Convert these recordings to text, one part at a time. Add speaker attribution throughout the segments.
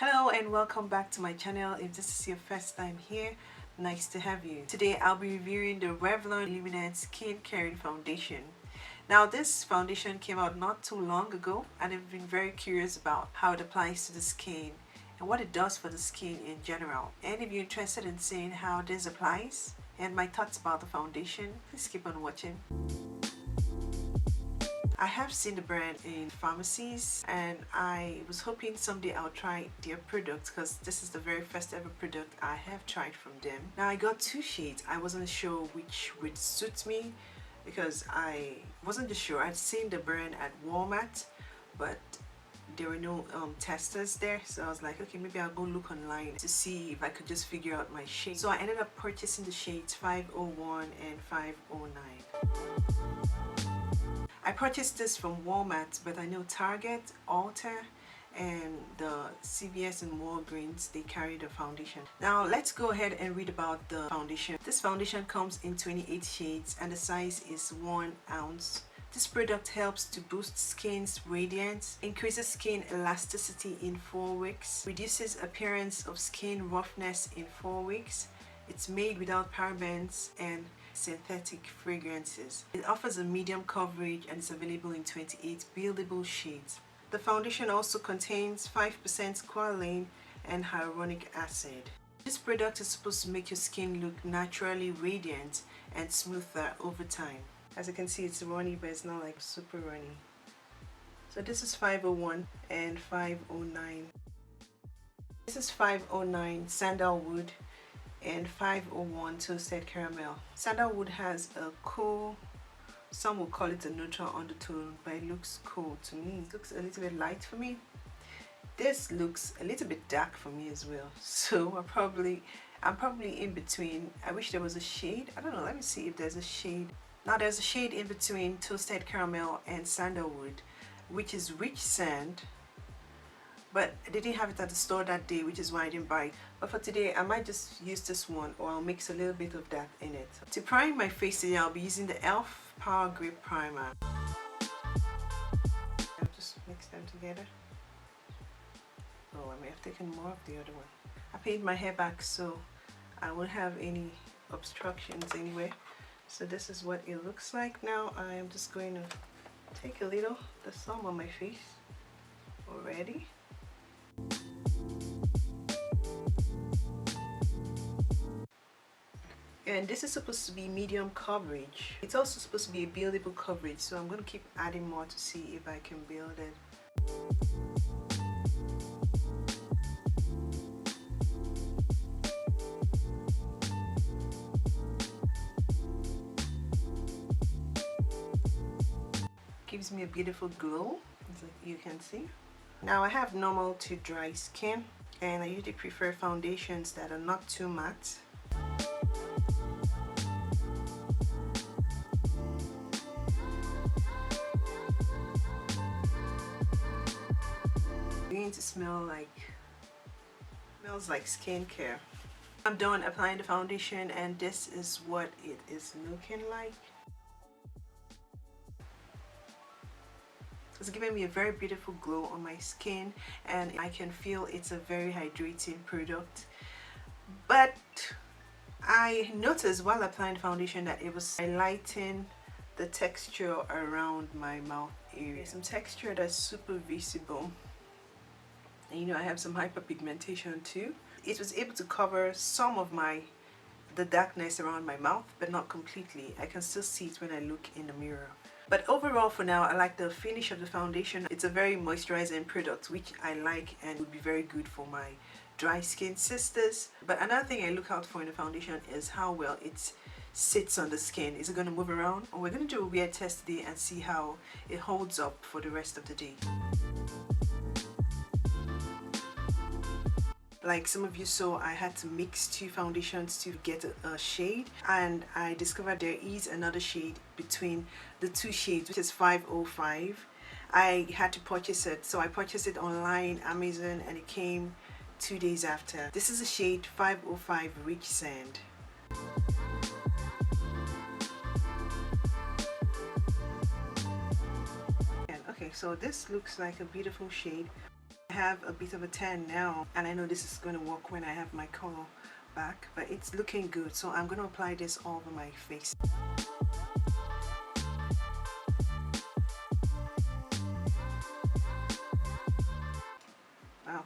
Speaker 1: Hello and welcome back to my channel. If this is your first time here, nice to have you. Today I'll be reviewing the REVLON Illuminance Skin Caring Foundation. Now this foundation came out not too long ago and I've been very curious about how it applies to the skin and what it does for the skin in general. And if you're interested in seeing how this applies and my thoughts about the foundation, please keep on watching. I have seen the brand in pharmacies and I was hoping someday I'll try their products because this is the very first ever product I have tried from them. Now I got two shades. I wasn't sure which would suit me because I wasn't just sure. I'd seen the brand at Walmart but there were no testers there, so I was like, okay, maybe I'll go look online to see if I could just figure out my shade. So I ended up purchasing the shades 501 and 509. I purchased this from Walmart, but I know Target, Ulta, and the CVS and Walgreens, they carry the foundation. Now let's go ahead and read about the foundation. This foundation comes in 28 shades and the size is 1 ounce. This product helps to boost skin's radiance, increases skin elasticity in 4 weeks, reduces appearance of skin roughness in 4 weeks. It's made without parabens and synthetic fragrances. It offers a medium coverage and is available in 28 buildable shades. The foundation also contains 5% squalane and hyaluronic acid. This product is supposed to make your skin look naturally radiant and smoother over time. As you can see, it's runny, but it's not like super runny. So this is 501 and 509. This is 509 sandalwood and 501 toasted caramel. Sandalwood has a cool, some will call it a neutral undertone, but it looks cool to me. It looks a little bit light for me. This looks a little bit dark for me as well. So I'm probably in between. I wish there was a shade. I don't know, let me see if there's a shade. Now there's a shade in between toasted caramel and sandalwood, which is rich sand. But they didn't have it at the store that day, which is why I didn't buy it. But for today, I might just use this one or I'll mix a little bit of that in it. To prime my face today, I'll be using the e.l.f. Power Grip Primer. I'll just mix them together. Oh, I may have taken more of the other one. I paid my hair back so I won't have any obstructions anywhere. So this is what it looks like. Now I am just going to take a little, the some on my face already. And this is supposed to be medium coverage. It's also supposed to be a buildable coverage, so I'm going to keep adding more to see if I can build it. Gives me a beautiful glow, as you can see. Now I have normal to dry skin and I usually prefer foundations that are not too matte. Beginning to smells like skincare. I'm done applying the foundation and this is what it is looking like. It's giving me a very beautiful glow on my skin and I can feel it's a very hydrating product. But I noticed while applying the foundation that it was highlighting the texture around my mouth area. Some texture that's super visible. And you know, I have some hyperpigmentation too. It was able to cover some of the darkness around my mouth, but not completely. I can still see it when I look in the mirror. But overall for now, I like the finish of the foundation. It's a very moisturizing product, which I like and would be very good for my dry skin sisters. But another thing I look out for in the foundation is how well it sits on the skin. Is it going to move around? Or we're going to do a wear test today and see how it holds up for the rest of the day. Like some of you saw, I had to mix two foundations to get a shade, and I discovered there is another shade between the two shades, which is 505. I had to purchase it, so I purchased it online, Amazon, and it came 2 days after. This is a shade 505 Rich Sand. Okay, so this looks like a beautiful shade. I have a bit of a tan now, and I know this is going to work when I have my color back, but it's looking good, so I'm going to apply this all over my face. Wow.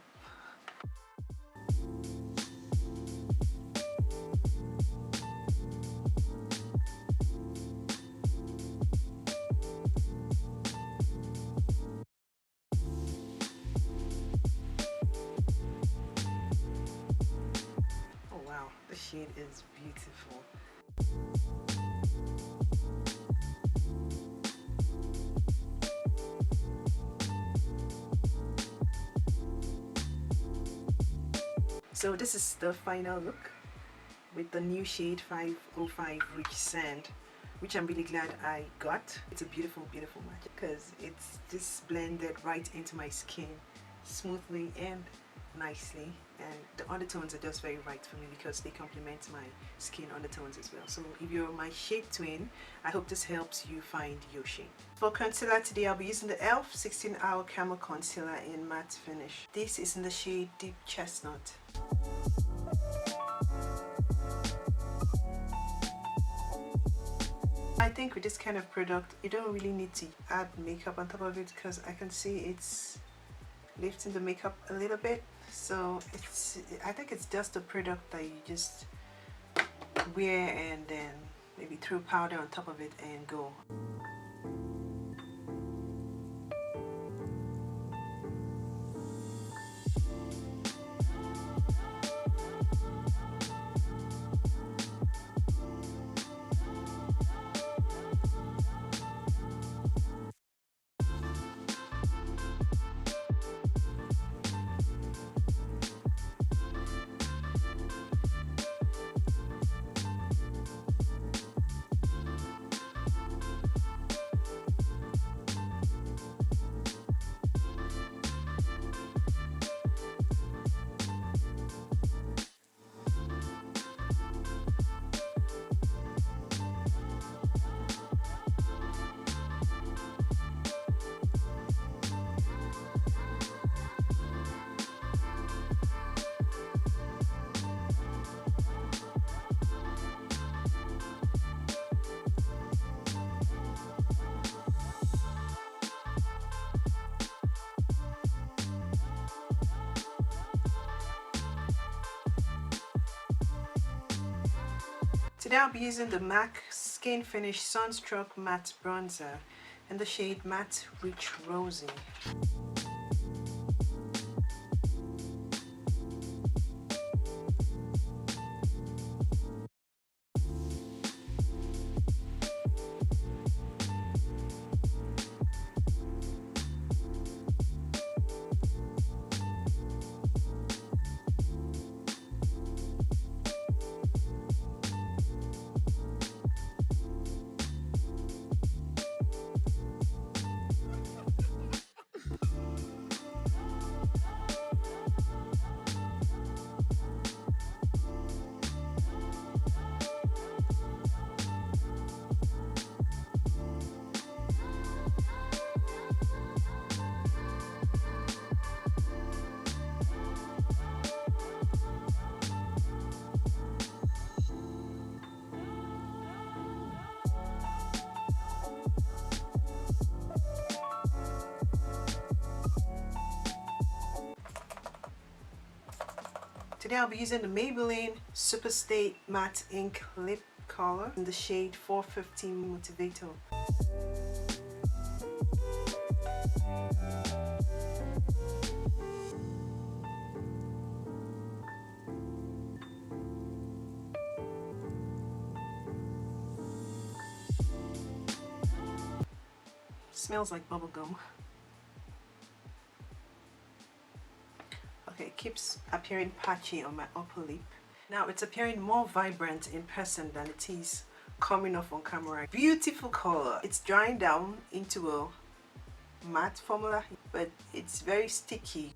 Speaker 1: Oh wow, the shade is beautiful. So this is the final look with the new shade 505 Rich Sand, which I'm really glad I got. It's a beautiful, beautiful match because it's just blended right into my skin smoothly and nicely, and the undertones are just very right for me because they complement my skin undertones as well. So if you're my shade twin, I hope this helps you find your shade. For concealer today, I'll be using the e.l.f. 16-hour Camo Concealer in Matte Finish. This is in the shade Deep Chestnut. I think with this kind of product, you don't really need to add makeup on top of it because I can see it's lifting the makeup a little bit. So I think it's just a product that you just wear and then maybe throw powder on top of it and go. Today I'll be using the MAC Skinfinish Sunstruck Matte Bronzer in the shade Matte Rich Rosy. Today I'll be using the Maybelline Superstay Matte Ink Lip Color in the shade 415 Motivator. Smells like bubblegum. Okay, it keeps appearing patchy on my upper lip. Now it's appearing more vibrant in person than it is coming off on camera. Beautiful color. It's drying down into a matte formula, but it's very sticky.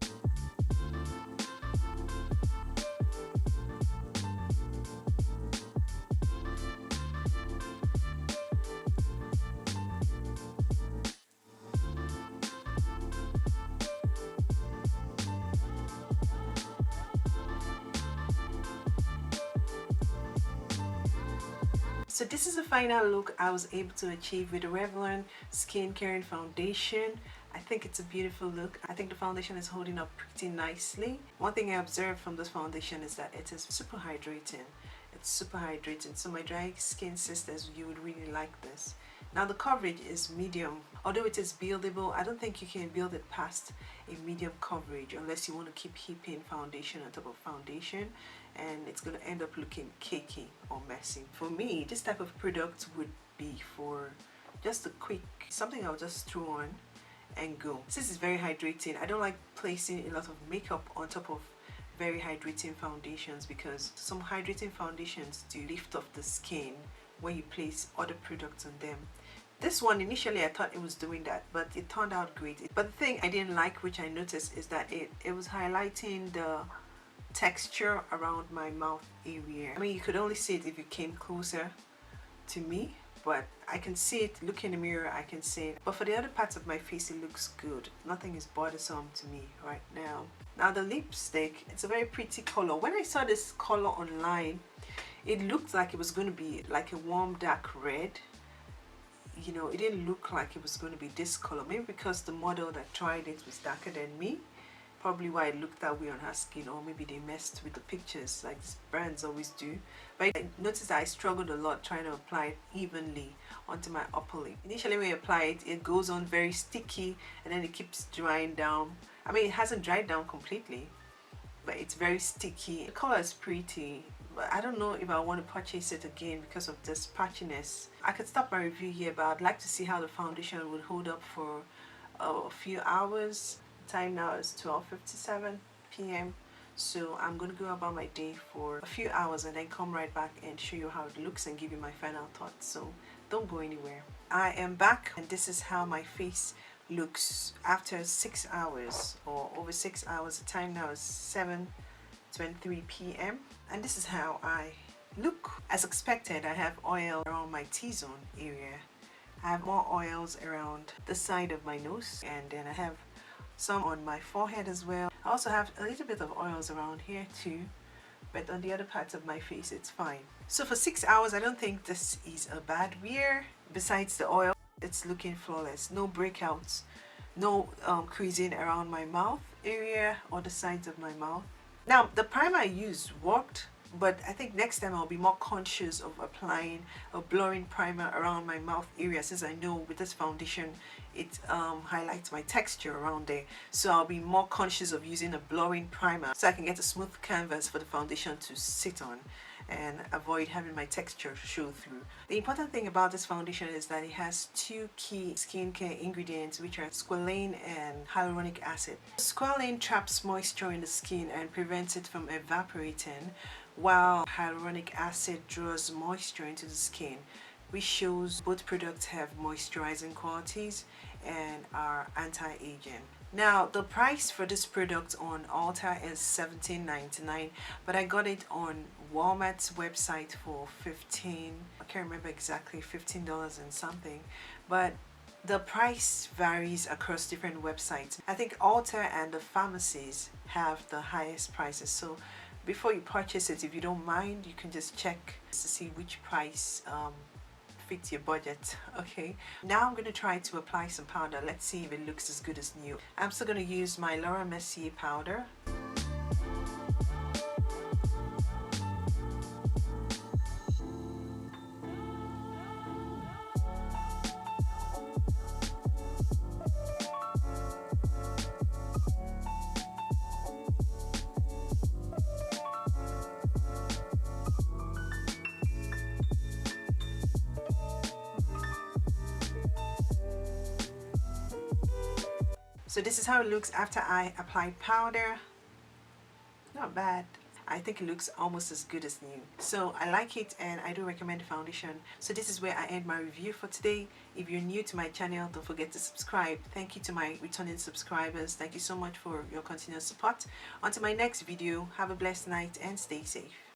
Speaker 1: So this is the final look I was able to achieve with the Revlon Skin Caring Foundation. I think it's a beautiful look. I think the foundation is holding up pretty nicely. One thing I observed from this foundation is that it is super hydrating. It's super hydrating. So my dry skin sisters, you would really like this. Now the coverage is medium. Although it is buildable, I don't think you can build it past a medium coverage unless you want to keep heaping foundation on top of foundation, and it's going to end up looking cakey or messy. For me, this type of product would be for just a quick, something I'll just throw on and go. This is very hydrating. I don't like placing a lot of makeup on top of very hydrating foundations, because some hydrating foundations do lift off the skin when you place other products on them. This one, initially I thought it was doing that, but it turned out great. But the thing I didn't like, which I noticed, is that it was highlighting the texture around my mouth area. I mean, you could only see it if you came closer to me, but I can see it. Look in the mirror, I can see it. But for the other parts of my face, it looks good. Nothing is bothersome to me right now. Now the lipstick, it's a very pretty color. When I saw this color online, it looked like it was going to be like a warm dark red. You know, it didn't look like it was going to be this color. Maybe because the model that tried it was darker than me. Probably why it looked that way on her skin, or maybe they messed with the pictures like brands always do. But I noticed that I struggled a lot trying to apply it evenly onto my upper lip. Initially when you apply it, it goes on very sticky and then it keeps drying down. I mean, it hasn't dried down completely, but it's very sticky. The color is pretty, but I don't know if I want to purchase it again because of this patchiness. I could stop my review here, but I'd like to see how the foundation would hold up for a few hours. Time now is 12:57 p.m. so I'm going to go about my day for a few hours and then come right back and show you how it looks and give you my final thoughts. So don't go anywhere. I am back, and this is how my face looks after 6 hours, or over 6 hours. The time now is 7:23 p.m. and this is how I look. As expected, I have oil around my T-zone area. I have more oils around the side of my nose, and then I have some on my forehead as well. I also have a little bit of oils around here too, but on the other parts of my face it's fine. So for 6 hours, I don't think this is a bad wear. Besides the oil, it's looking flawless. No breakouts, no creasing around my mouth area or the sides of my mouth. Now the primer I used worked, but I think next time I'll be more conscious of applying a blurring primer around my mouth area, since I know with this foundation it highlights my texture around there. So I'll be more conscious of using a blurring primer so I can get a smooth canvas for the foundation to sit on and avoid having my texture show through. The important thing about this foundation is that it has two key skincare ingredients, which are squalane and hyaluronic acid. Squalane traps moisture in the skin and prevents it from evaporating, while hyaluronic acid draws moisture into the skin, which shows both products have moisturizing qualities and are anti-aging. Now the price for this product on Ulta is $17.99, but I got it on Walmart's website for $15. I can't remember exactly, $15 and something, but the price varies across different websites. I think Ulta and the pharmacies have the highest prices, so before you purchase it, if you don't mind, you can just check to see which price fits your budget. Okay, now I'm going to try to apply some powder. Let's see if it looks as good as new. I'm still going to use my Mercier powder. So this is how it looks after I applied powder. Not bad. I think it looks almost as good as new. So I like it, and I do recommend the foundation. So this is where I end my review for today. If you're new to my channel, don't forget to subscribe. Thank you to my returning subscribers. Thank you so much for your continuous support. On to my next video. Have a blessed night and stay safe.